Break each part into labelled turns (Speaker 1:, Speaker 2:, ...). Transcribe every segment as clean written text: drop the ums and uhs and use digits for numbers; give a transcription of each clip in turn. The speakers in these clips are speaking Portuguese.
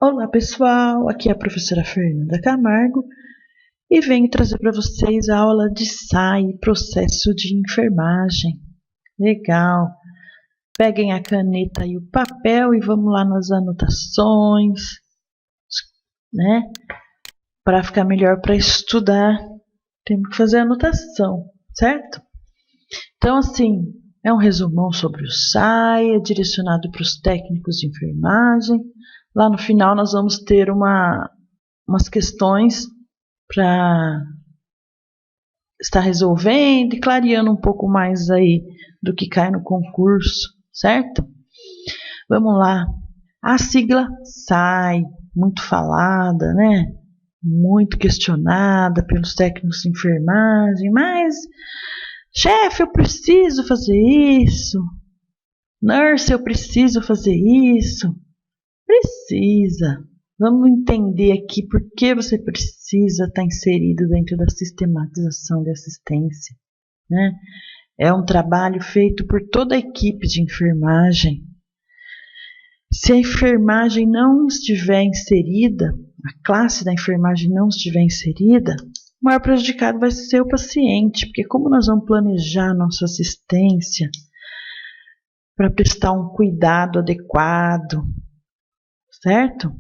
Speaker 1: Olá pessoal, aqui é a professora Fernanda Camargo e venho trazer para vocês a aula de SAI, processo de enfermagem. Legal! Peguem a caneta e o papel e vamos lá nas anotações, né? Para ficar melhor para estudar, temos que fazer anotação, certo? Então, assim, é um resumão sobre o SAI, é direcionado para os técnicos de enfermagem. Lá no final nós vamos ter umas questões para estar resolvendo e clareando um pouco mais aí do que cai no concurso, certo? Vamos lá. A sigla SAI, muito falada, né? Muito questionada pelos técnicos de enfermagem, mas, chefe, eu preciso fazer isso. Nurse, eu preciso fazer isso. Precisa. Vamos entender aqui por que você precisa estar inserido dentro da sistematização de assistência, né? É um trabalho feito por toda a equipe de enfermagem. Se a enfermagem não estiver inserida, a classe da enfermagem não estiver inserida, o maior prejudicado vai ser o paciente, porque como nós vamos planejar a nossa assistência para prestar um cuidado adequado, certo?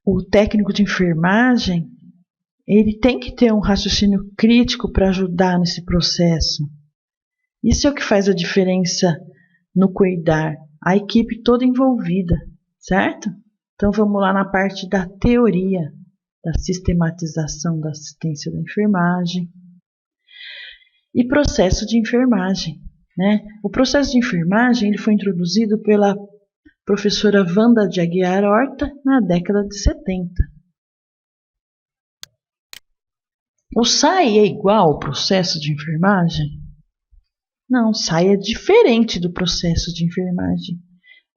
Speaker 1: O técnico de enfermagem, ele tem que ter um raciocínio crítico para ajudar nesse processo. Isso é o que faz a diferença no cuidar, a equipe toda envolvida, certo? Então vamos lá na parte da teoria, da sistematização da assistência da enfermagem e processo de enfermagem, né? O processo de enfermagem ele foi introduzido pela professora Wanda de Aguiar Horta na década de 70. O SAI é igual ao processo de enfermagem? Não, o SAI é diferente do processo de enfermagem.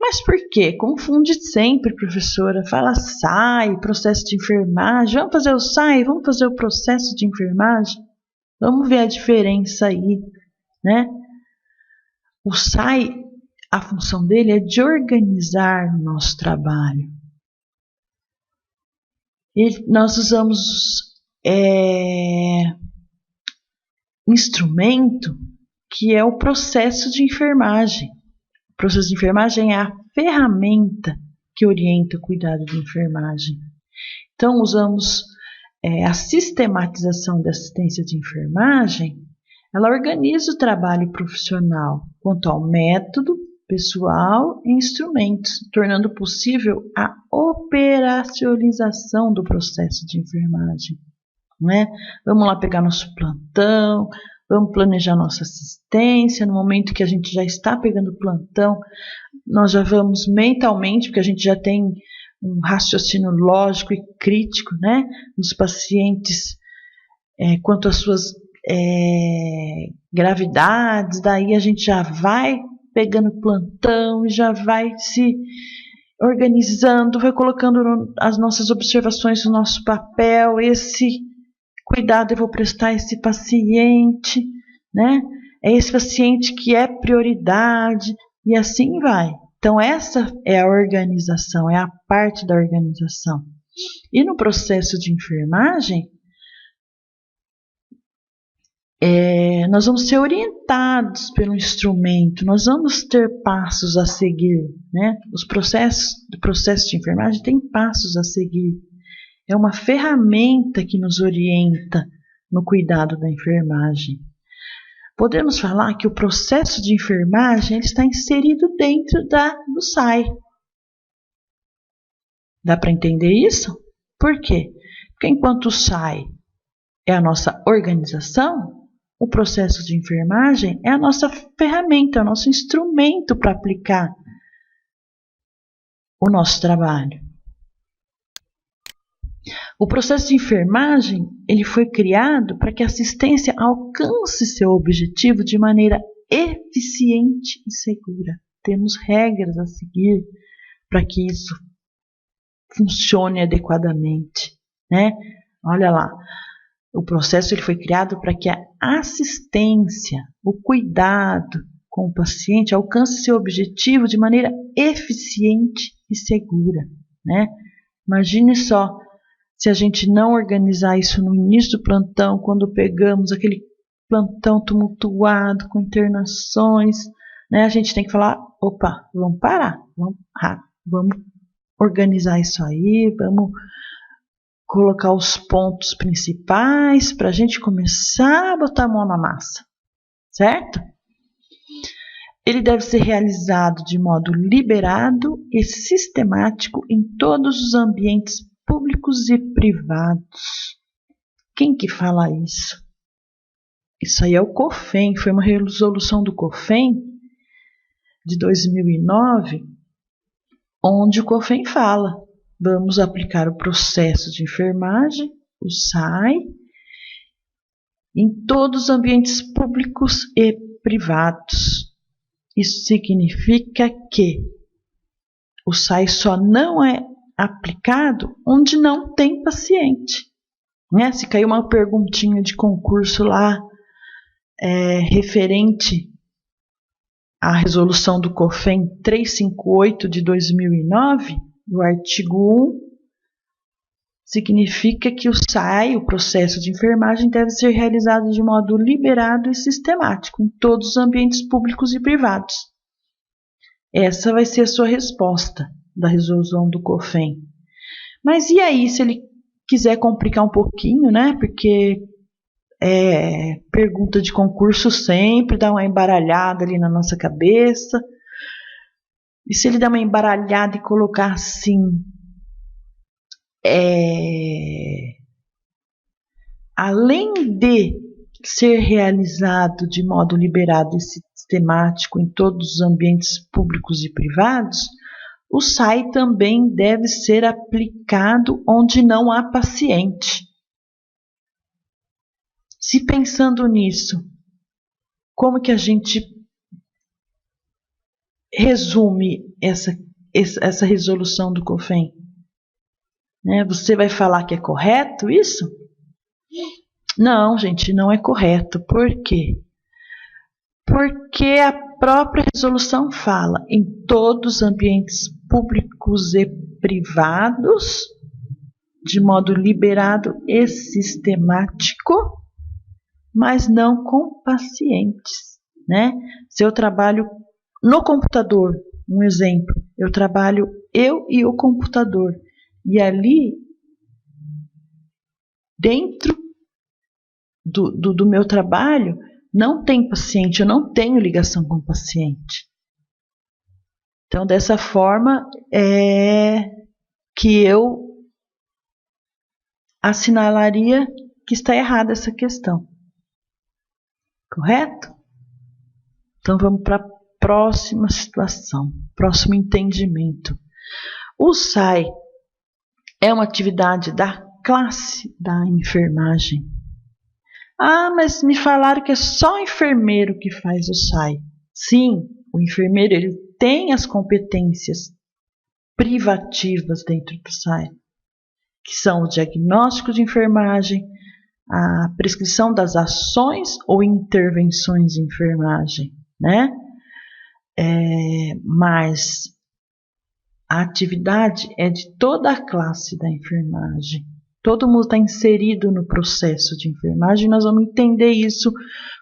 Speaker 1: Mas por quê? Confunde sempre, professora. Fala SAI, processo de enfermagem. Vamos fazer o SAI, vamos fazer o processo de enfermagem. Vamos ver a diferença aí, né? O SAI, a função dele é de organizar o nosso trabalho. Nós usamos instrumento que é o processo de enfermagem. O processo de enfermagem é a ferramenta que orienta o cuidado de enfermagem. Então, usamos a sistematização da assistência de enfermagem, ela organiza o trabalho profissional quanto ao método, pessoal e instrumentos, tornando possível a operacionalização do processo de enfermagem. Né? Vamos lá pegar nosso plantão, vamos planejar nossa assistência. No momento que a gente já está pegando o plantão, nós já vamos mentalmente, porque a gente já tem um raciocínio lógico e crítico, né, dos pacientes quanto às suas gravidades. Daí a gente já vai pegando o plantão e já vai se organizando, vai colocando as nossas observações no nosso papel, esse cuidado eu vou prestar a esse paciente, né? É esse paciente que é prioridade, e assim vai. Então, essa é a organização, é a parte da organização. E no processo de enfermagem, nós vamos ser orientados pelo instrumento, nós vamos ter passos a seguir, né? Os processos do processo de enfermagem têm passos a seguir. É uma ferramenta que nos orienta no cuidado da enfermagem. Podemos falar que o processo de enfermagem ele está inserido dentro do SAI. Dá para entender isso? Por quê? Porque enquanto o SAI é a nossa organização, o processo de enfermagem é a nossa ferramenta, é o nosso instrumento para aplicar o nosso trabalho. O processo de enfermagem ele foi criado para que a assistência alcance seu objetivo de maneira eficiente e segura. Temos regras a seguir para que isso funcione adequadamente, né? Olha lá, o processo ele foi criado para que a assistência, o cuidado com o paciente alcance seu objetivo de maneira eficiente e segura. né? Imagine só se a gente não organizar isso no início do plantão, quando pegamos aquele plantão tumultuado, com internações, né? A gente tem que falar, opa, vamos parar, vamos organizar isso aí, vamos colocar os pontos principais para a gente começar a botar a mão na massa, certo? Ele deve ser realizado de modo liberado e sistemático em todos os ambientes públicos e privados. Quem que fala isso? Isso aí é o COFEN, foi uma resolução do COFEN de 2009, onde o COFEN fala: vamos aplicar o processo de enfermagem, o SAI, em todos os ambientes públicos e privados. Isso significa que o SAI só não é aplicado onde não tem paciente, né? Se caiu uma perguntinha de concurso lá, referente à resolução do COFEN 358 de 2009, no artigo 1, significa que o SAI, o processo de enfermagem, deve ser realizado de modo liberado e sistemático em todos os ambientes públicos e privados. Essa vai ser a sua resposta da resolução do COFEN. Mas e aí, se ele quiser complicar um pouquinho, né? Porque pergunta de concurso sempre dá uma embaralhada ali na nossa cabeça. E se ele dar uma embaralhada e colocar assim, além de ser realizado de modo liberado e sistemático em todos os ambientes públicos e privados, o SAI também deve ser aplicado onde não há paciente. Se pensando nisso, como que a gente resume essa resolução do COFEN? Você vai falar que é correto isso? Não, gente, não é correto. Por quê? Porque a própria resolução fala em todos os ambientes públicos e privados, de modo liberado e sistemático, mas não com pacientes, né? Se eu trabalho no computador, um exemplo, eu trabalho eu e o computador, e ali, dentro do meu trabalho, não tem paciente, eu não tenho ligação com o paciente. Então, dessa forma, que eu assinalaria que está errada essa questão. Correto? Então, vamos para a próxima situação, próximo entendimento. O SAI é uma atividade da classe da enfermagem. Ah, mas me falaram que é só o enfermeiro que faz o SAI. Sim, o enfermeiro ele tem as competências privativas dentro do SAI, que são o diagnóstico de enfermagem, a prescrição das ações ou intervenções de enfermagem, né? Mas a atividade é de toda a classe da enfermagem. Todo mundo está inserido no processo de enfermagem. Nós vamos entender isso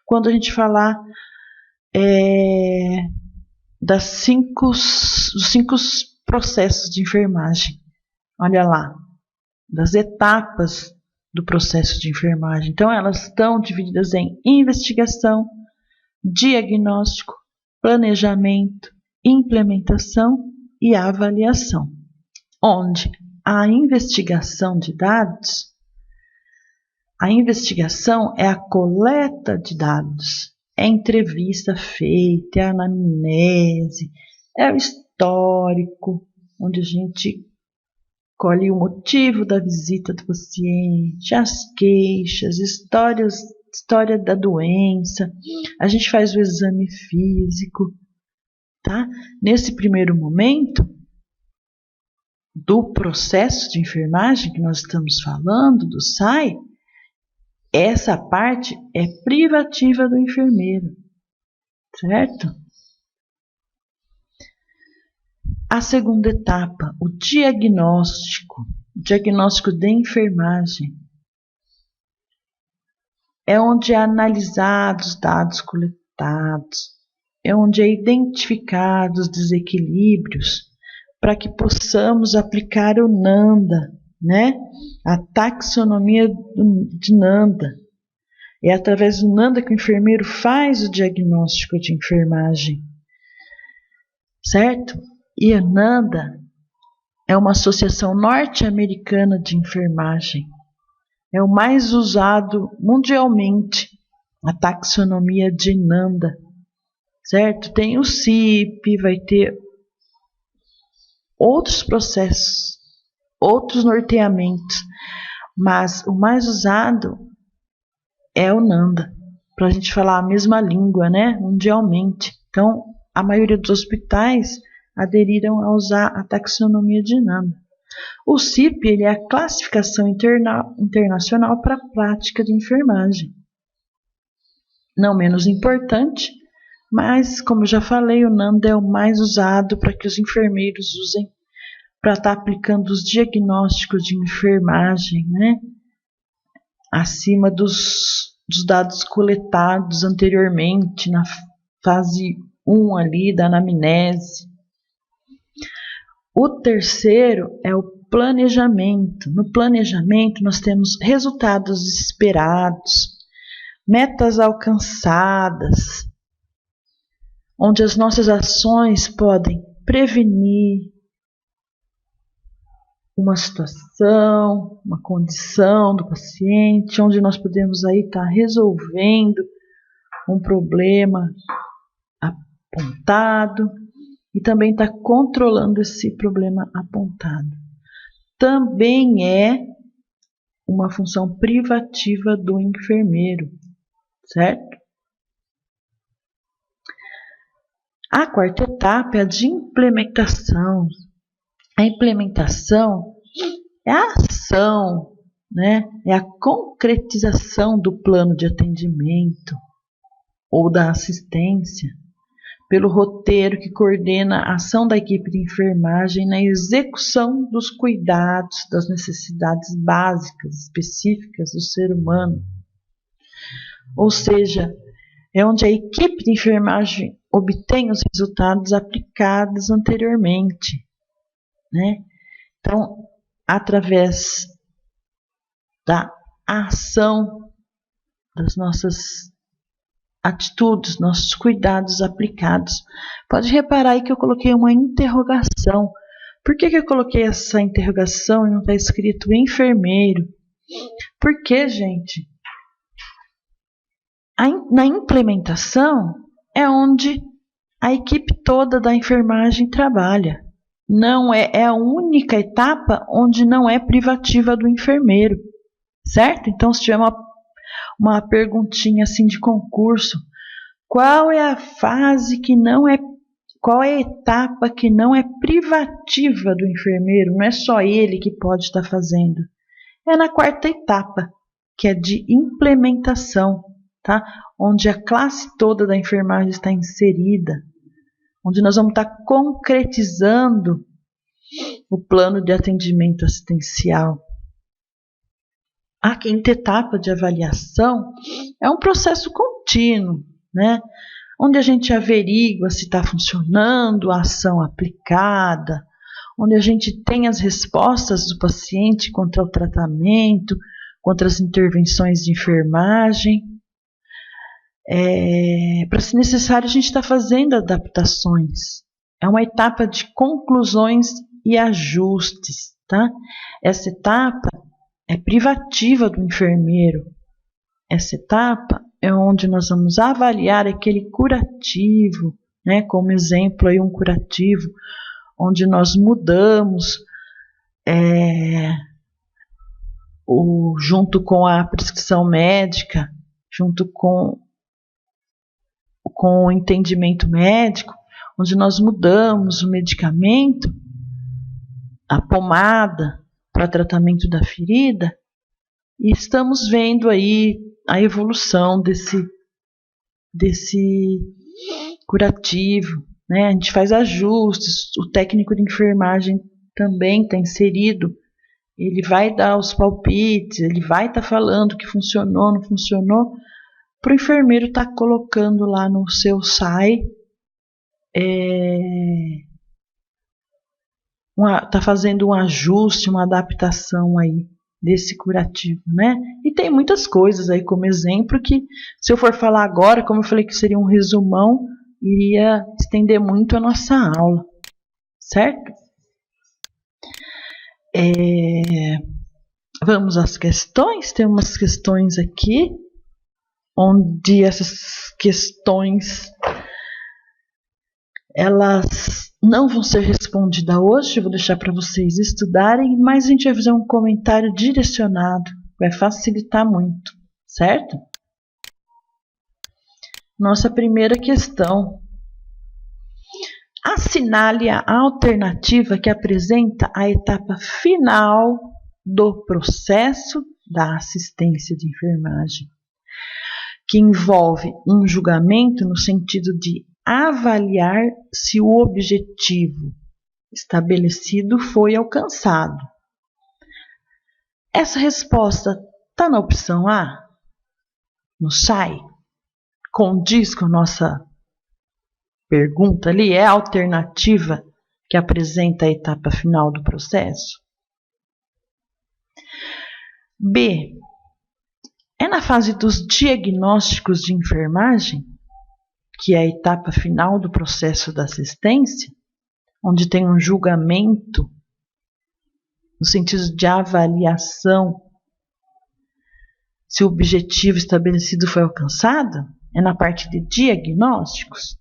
Speaker 1: quando a gente falar dos 5 processos de enfermagem. Olha lá, das etapas do processo de enfermagem. Então, elas estão divididas em investigação, diagnóstico, planejamento, implementação e avaliação. Onde a investigação de dados, a investigação é a coleta de dados, é a entrevista feita, é a anamnese, é o histórico, onde a gente colhe o motivo da visita do paciente, as queixas, história da doença, a gente faz o exame físico, tá? Nesse primeiro momento do processo de enfermagem que nós estamos falando, do SAI, essa parte é privativa do enfermeiro, certo? A segunda etapa, o diagnóstico de enfermagem. É onde é analisados os dados coletados, é onde é identificados os desequilíbrios para que possamos aplicar o NANDA, né? A taxonomia de NANDA. É através do NANDA que o enfermeiro faz o diagnóstico de enfermagem, certo? E a NANDA é uma associação norte-americana de enfermagem. É o mais usado mundialmente, a taxonomia de NANDA, certo? Tem o CIP, vai ter outros processos, outros norteamentos, mas o mais usado é o NANDA, para a gente falar a mesma língua, né? Mundialmente. Então, a maioria dos hospitais aderiram a usar a taxonomia de NANDA. O CIP ele é a classificação internacional para a prática de enfermagem. Não menos importante, mas, como eu já falei, o NANDA é o mais usado para que os enfermeiros usem para estar aplicando os diagnósticos de enfermagem, né? Acima dos dados coletados anteriormente, na fase 1 ali da anamnese. O terceiro é o planejamento. No planejamento, nós temos resultados esperados, metas alcançadas, onde as nossas ações podem prevenir uma situação, uma condição do paciente, onde nós podemos aí estar resolvendo um problema apontado e também estar controlando esse problema apontado. Também é uma função privativa do enfermeiro, certo? A quarta etapa é a de implementação. A implementação é a ação, né? É a concretização do plano de atendimento ou da assistência pelo roteiro que coordena a ação da equipe de enfermagem na execução dos cuidados, das necessidades básicas, específicas do ser humano. Ou seja, é onde a equipe de enfermagem obtém os resultados aplicados anteriormente, né? Então, através da ação das nossas atitudes, nossos cuidados aplicados. Pode reparar aí que eu coloquei uma interrogação. Por que eu coloquei essa interrogação e não está escrito enfermeiro? Porque, gente, na implementação é onde a equipe toda da enfermagem trabalha. Não é a única etapa onde não é privativa do enfermeiro, certo? Então, se tiver uma perguntinha assim de concurso, qual é a fase que não é, qual é a etapa que não é privativa do enfermeiro? Não é só ele que pode estar fazendo. É na quarta etapa, que é de implementação, tá? Onde a classe toda da enfermagem está inserida, onde nós vamos estar concretizando o plano de atendimento assistencial. A quinta etapa de avaliação é um processo contínuo, né? Onde a gente averigua se está funcionando a ação aplicada, onde a gente tem as respostas do paciente contra o tratamento, contra as intervenções de enfermagem. Para se necessário, a gente está fazendo adaptações. É uma etapa de conclusões e ajustes, tá? Essa etapa é privativa do enfermeiro. Essa etapa é onde nós vamos avaliar aquele curativo, né? Como exemplo aí um curativo, onde nós mudamos junto com a prescrição médica, junto com o entendimento médico, onde nós mudamos o medicamento, a pomada para tratamento da ferida, e estamos vendo aí a evolução desse curativo, né? A gente faz ajustes, o técnico de enfermagem também está inserido, ele vai dar os palpites, ele vai estar falando que funcionou, não funcionou, para o enfermeiro estar colocando lá no seu SAI, tá fazendo um ajuste, uma adaptação aí desse curativo, né? E tem muitas coisas aí como exemplo que, se eu for falar agora, como eu falei que seria um resumão, iria estender muito a nossa aula, certo? Vamos às questões. Tem umas questões aqui, onde essas questões elas não vão ser respondidas hoje, eu vou deixar para vocês estudarem, mas a gente vai fazer um comentário direcionado, vai facilitar muito, certo? Nossa primeira questão. Assinale a alternativa que apresenta a etapa final do processo da assistência de enfermagem, que envolve um julgamento no sentido de avaliar se o objetivo estabelecido foi alcançado. Essa resposta está na opção A, no SAI? Condiz com a nossa pergunta ali? É a alternativa que apresenta a etapa final do processo? B. É na fase dos diagnósticos de enfermagem, que é a etapa final do processo da assistência, onde tem um julgamento no sentido de avaliação se o objetivo estabelecido foi alcançado? É na parte de diagnósticos?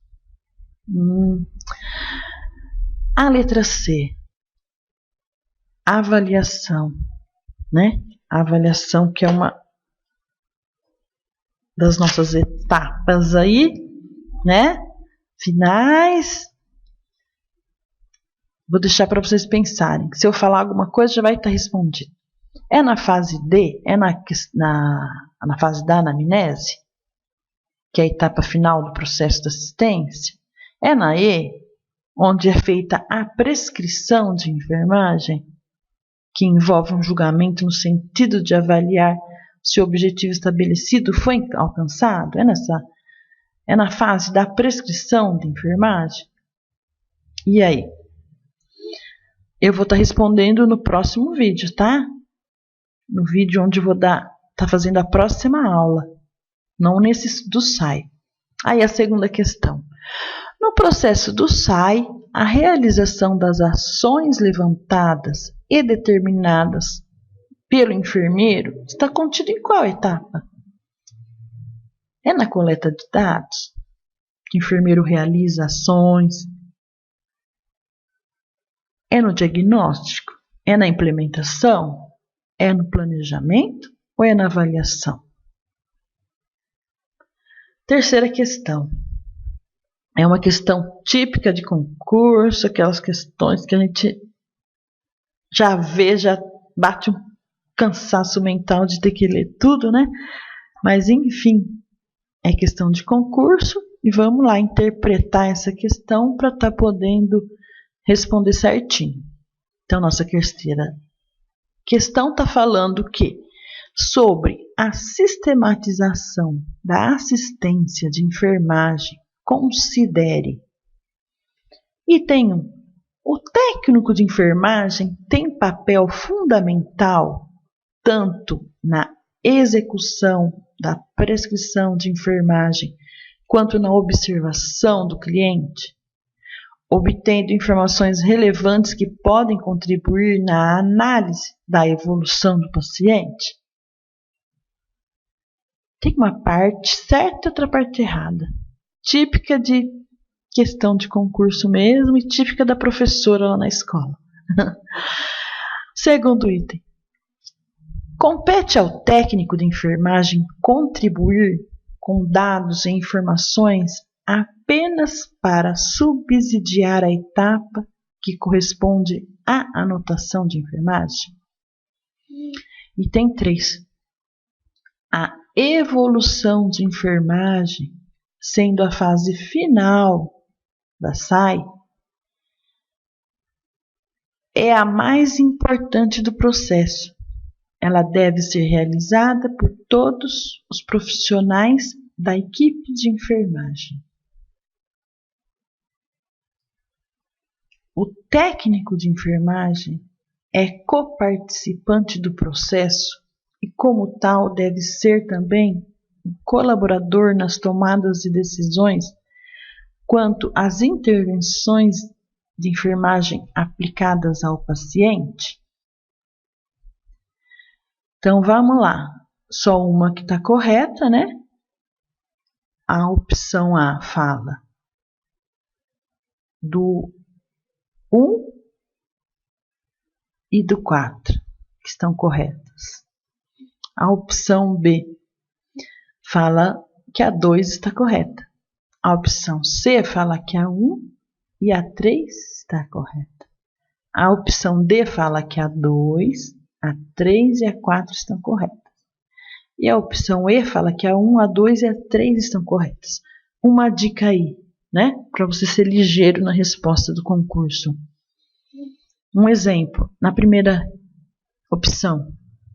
Speaker 1: A letra C, avaliação, né? A avaliação, que é uma das nossas etapas aí, né? Finais. Vou deixar para vocês pensarem. Se eu falar alguma coisa, já vai estar respondido. É na fase D? É na fase da anamnese? Que é a etapa final do processo de assistência? É na E? Onde é feita a prescrição de enfermagem? Que envolve um julgamento no sentido de avaliar se o objetivo estabelecido foi alcançado? É na fase da prescrição de enfermagem? E aí? Eu vou estar respondendo no próximo vídeo, tá? No vídeo onde eu vou estar fazendo a próxima aula, não nesse do SAI. Aí a segunda questão. No processo do SAI, a realização das ações levantadas e determinadas pelo enfermeiro está contida em qual etapa? É na coleta de dados, que o enfermeiro realiza ações? É no diagnóstico? É na implementação? É no planejamento ou é na avaliação? Terceira questão. É uma questão típica de concurso, aquelas questões que a gente já vê, já bate um cansaço mental de ter que ler tudo, né? Mas, enfim, é questão de concurso e vamos lá interpretar essa questão para estar podendo responder certinho. Então, nossa terceira questão está falando que sobre a sistematização da assistência de enfermagem, considere. E tem o técnico de enfermagem tem papel fundamental tanto na execução da prescrição de enfermagem quanto na observação do cliente, obtendo informações relevantes que podem contribuir na análise da evolução do paciente. Tem uma parte certa e outra parte errada. Típica de questão de concurso mesmo e típica da professora lá na escola. Segundo item. Compete ao técnico de enfermagem contribuir com dados e informações apenas para subsidiar a etapa que corresponde à anotação de enfermagem? Item 3. A evolução de enfermagem, sendo a fase final da SAI, é a mais importante do processo. Ela deve ser realizada por todos os profissionais da equipe de enfermagem. O técnico de enfermagem é coparticipante do processo e, como tal, deve ser também um colaborador nas tomadas de decisões quanto às intervenções de enfermagem aplicadas ao paciente. Então, vamos lá. Só uma que está correta, né? A opção A fala do 1 e do 4, que estão corretas. A opção B fala que a 2 está correta. A opção C fala que a 1 e a 3 está correta. A opção D fala que a 2, a 3 e a 4 estão corretas. E a opção E fala que a 1, a 2 e a 3 estão corretas. Uma dica aí, né? Para você ser ligeiro na resposta do concurso. Um exemplo, na primeira opção,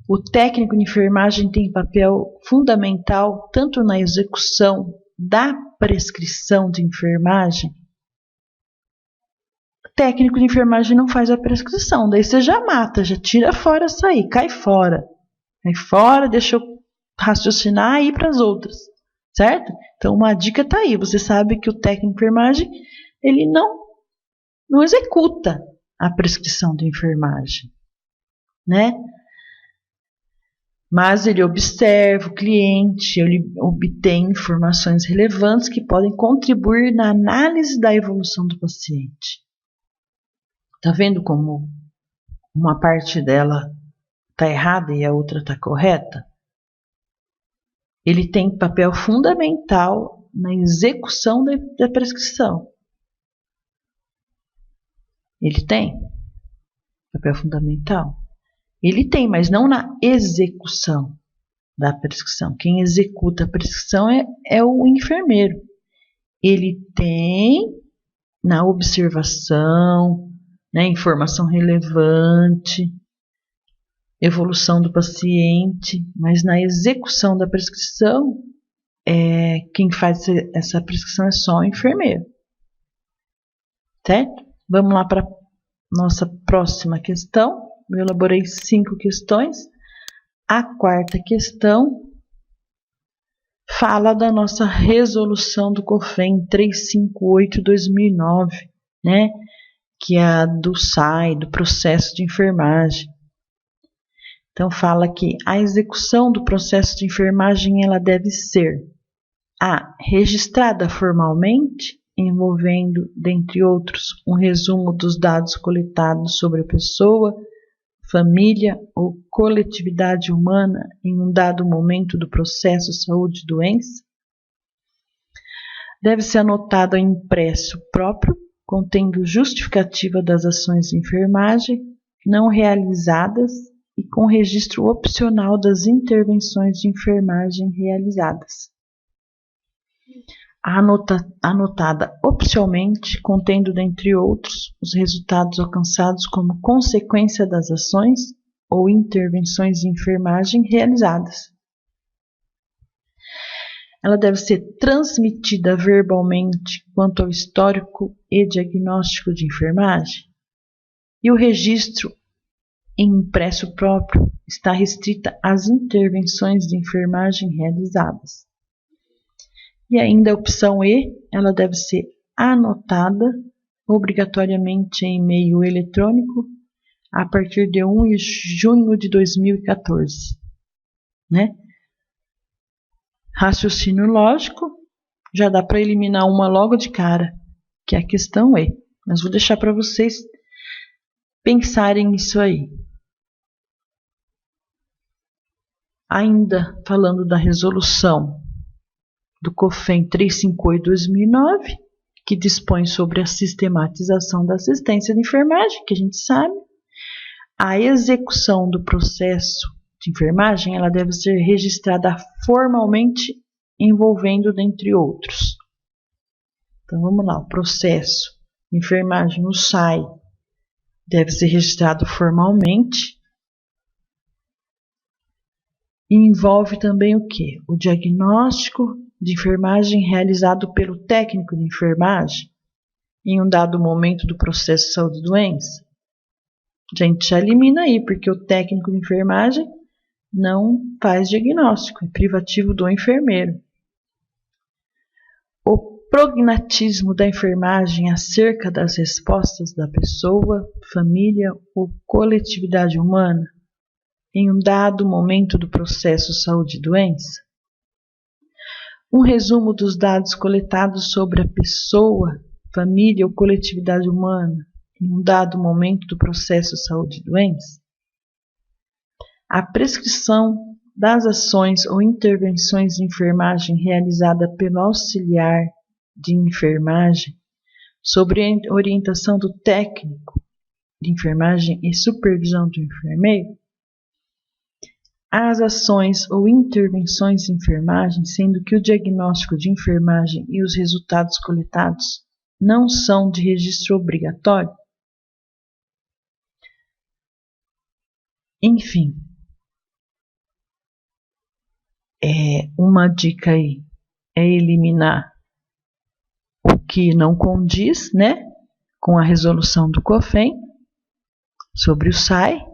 Speaker 1: o técnico de enfermagem tem papel fundamental tanto na execução da prescrição de enfermagem. O técnico de enfermagem não faz a prescrição, daí você já mata, já tira fora essa aí, cai fora. Cai fora, deixa eu raciocinar e ir para as outras, certo? Então uma dica está aí, você sabe que o técnico de enfermagem, ele não executa a prescrição de enfermagem, né? Mas ele observa o cliente, ele obtém informações relevantes que podem contribuir na análise da evolução do paciente. Tá vendo como uma parte dela está errada e a outra está correta? Ele tem papel fundamental na execução da prescrição. Ele tem papel fundamental? Ele tem, mas não na execução da prescrição. Quem executa a prescrição é o enfermeiro. Ele tem na observação, né, informação relevante, evolução do paciente, mas na execução da prescrição, quem faz essa prescrição é só o enfermeiro. Certo? Vamos lá para a nossa próxima questão. Eu elaborei 5 questões. A quarta questão fala da nossa resolução do COFEN 358/2009, né? Que é a do SAI, do processo de enfermagem. Então fala que a execução do processo de enfermagem ela deve ser registrada formalmente, envolvendo, dentre outros, um resumo dos dados coletados sobre a pessoa, família ou coletividade humana em um dado momento do processo saúde e doença. Deve ser anotado em impresso próprio, contendo justificativa das ações de enfermagem não realizadas e com registro opcional das intervenções de enfermagem realizadas. Anotada opcionalmente, contendo, dentre outros, os resultados alcançados como consequência das ações ou intervenções de enfermagem realizadas. Ela deve ser transmitida verbalmente quanto ao histórico e diagnóstico de enfermagem. E o registro em impresso próprio está restrita às intervenções de enfermagem realizadas. E ainda a opção E, ela deve ser anotada obrigatoriamente em e-mail eletrônico a partir de 1 de junho de 2014. Né? Raciocínio lógico, já dá para eliminar uma logo de cara, que é a questão E. Mas vou deixar para vocês pensarem nisso aí. Ainda falando da resolução do COFEN 358/2009, que dispõe sobre a sistematização da assistência de enfermagem, que a gente sabe, a execução do processo de enfermagem ela deve ser registrada formalmente, envolvendo, dentre outros, Então vamos lá, o processo de enfermagem, o SAI, deve ser registrado formalmente. E envolve também o quê? O diagnóstico de enfermagem realizado pelo técnico de enfermagem em um dado momento do processo de saúde e doença. A gente já elimina aí, porque o técnico de enfermagem não faz diagnóstico, é privativo do enfermeiro. O prognatismo da enfermagem acerca das respostas da pessoa, família ou coletividade humana em um dado momento do processo saúde e doença. Um resumo dos dados coletados sobre a pessoa, família ou coletividade humana em um dado momento do processo saúde e doença. A prescrição das ações ou intervenções de enfermagem realizada pelo auxiliar de enfermagem sobre orientação do técnico de enfermagem e supervisão do enfermeiro. As ações ou intervenções de enfermagem, sendo que o diagnóstico de enfermagem e os resultados coletados não são de registro obrigatório. Enfim, uma dica aí é eliminar o que não condiz, né, com a resolução do COFEM sobre o SAI.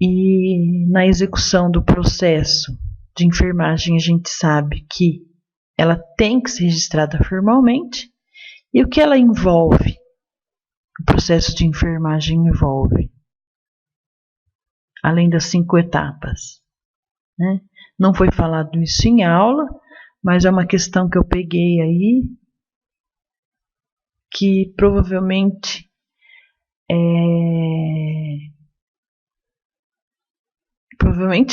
Speaker 1: E na execução do processo de enfermagem, a gente sabe que ela tem que ser registrada formalmente. E o que ela envolve? O processo de enfermagem envolve, além das 5 etapas, né? Não foi falado isso em aula, mas é uma questão que eu peguei aí, que provavelmente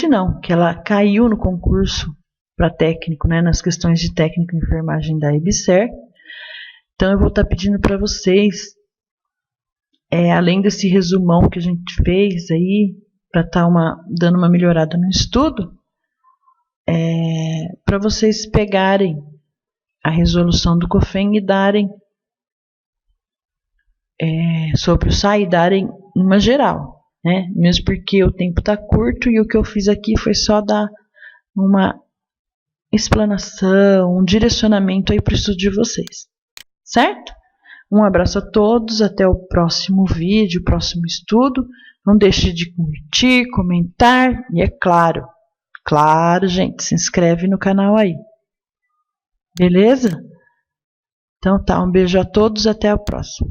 Speaker 1: não, que ela caiu no concurso para técnico, né, nas questões de técnico em enfermagem da EBSER. Então eu vou estar pedindo para vocês, além desse resumão que a gente fez aí, para estar dando uma melhorada no estudo, para vocês pegarem a resolução do COFEM e darem sobre o SAI e darem uma geral, né? Mesmo porque o tempo está curto e o que eu fiz aqui foi só dar uma explanação, um direcionamento aí para o estudo de vocês, certo? Um abraço a todos, até o próximo vídeo, próximo estudo. Não deixe de curtir, comentar e é claro, gente, se inscreve no canal aí. Beleza? Então tá, um beijo a todos, até a próxima.